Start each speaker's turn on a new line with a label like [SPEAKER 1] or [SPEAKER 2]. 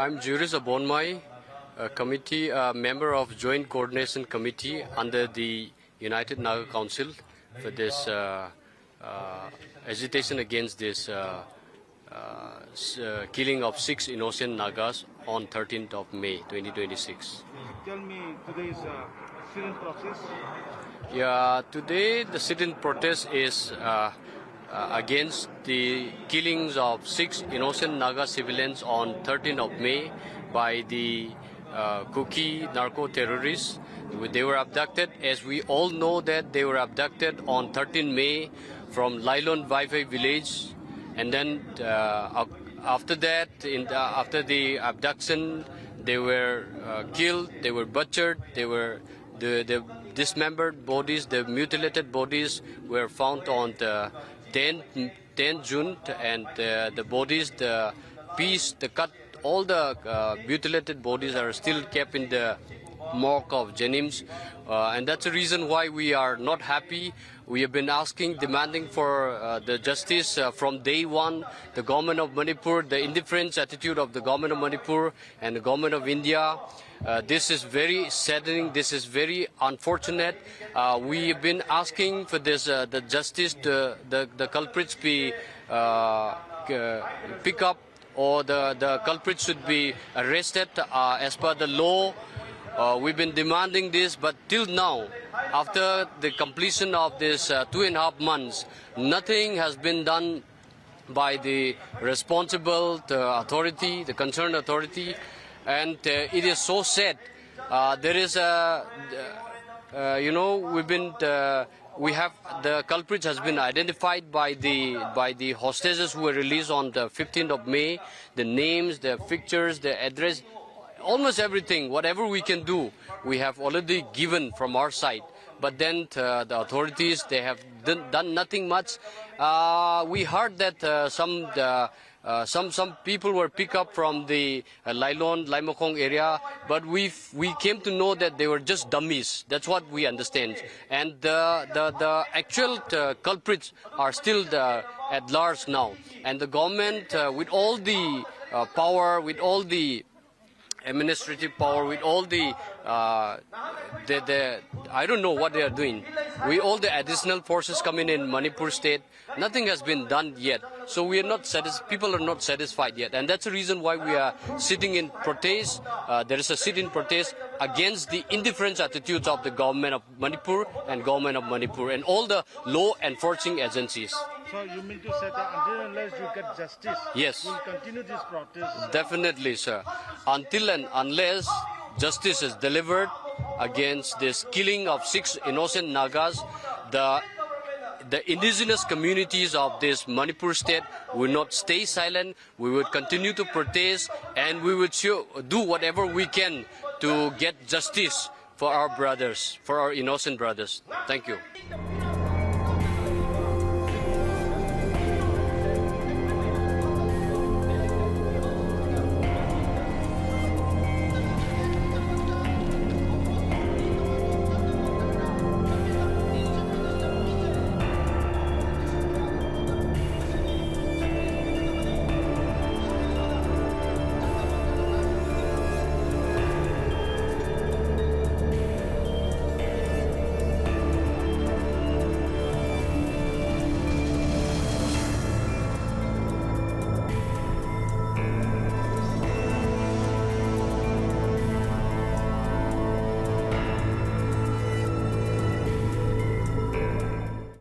[SPEAKER 1] I'm Juris Abonmai, a committee member of Joint Coordination Committee under the United Naga Council for this agitation against this killing of 6 innocent Nagas on 13th of May 2026.
[SPEAKER 2] Tell me today's sit-in process.
[SPEAKER 1] Yeah, today the sit-in protest is against the killings of 6 innocent Naga civilians on 13th of May by the Kuki narco-terrorists. They were abducted, as we all know that they were abducted on 13 May from Lailon Vaifai village, and then after that, after the abduction, they were killed, they were butchered, the dismembered bodies, the mutilated bodies were found on the 10th June, and the bodies, the piece, the cut, all the mutilated bodies are still kept in the morgue of Jenims, and that's the reason why we are not happy. We have been demanding for the justice from day one. The government of Manipur, the indifference attitude of the government of Manipur and the government of India. This is very saddening. This is very unfortunate. We have been asking for this, the justice, the culprits be pick up, or the culprits should be arrested as per the law. We've been demanding this, but till now, after the completion of this 2.5 months, nothing has been done by the responsible authority, the concerned authority, and it is so sad. There is we have the culprits has been identified by the hostages who were released on the 15th of May. The names, the pictures, the address, almost everything, whatever we can do, we have already given from our side. But then the authorities, they have done nothing much. We heard that some people were picked up from the Lailon, Laimokong area, but we came to know that they were just dummies. That's what we understand. And the actual culprits are still at large now. And the government, with all the power, with all the administrative power, with all the I don't know what they are doing. With all the additional forces coming in Manipur state, nothing has been done yet. So we are not people are not satisfied yet, and that's the reason why we are sitting in protest. There is a sit-in protest against the indifference attitudes of the government of Manipur and all the law enforcing agencies.
[SPEAKER 2] So you mean to say that until and unless you get justice,
[SPEAKER 1] yes,
[SPEAKER 2] you will continue this protest?
[SPEAKER 1] Definitely, sir. Until and unless justice is delivered against this killing of 6 innocent Nagas, the indigenous communities of this Manipur state will not stay silent. We will continue to protest, and we will do whatever we can to get justice for our brothers, for our innocent brothers. Thank you.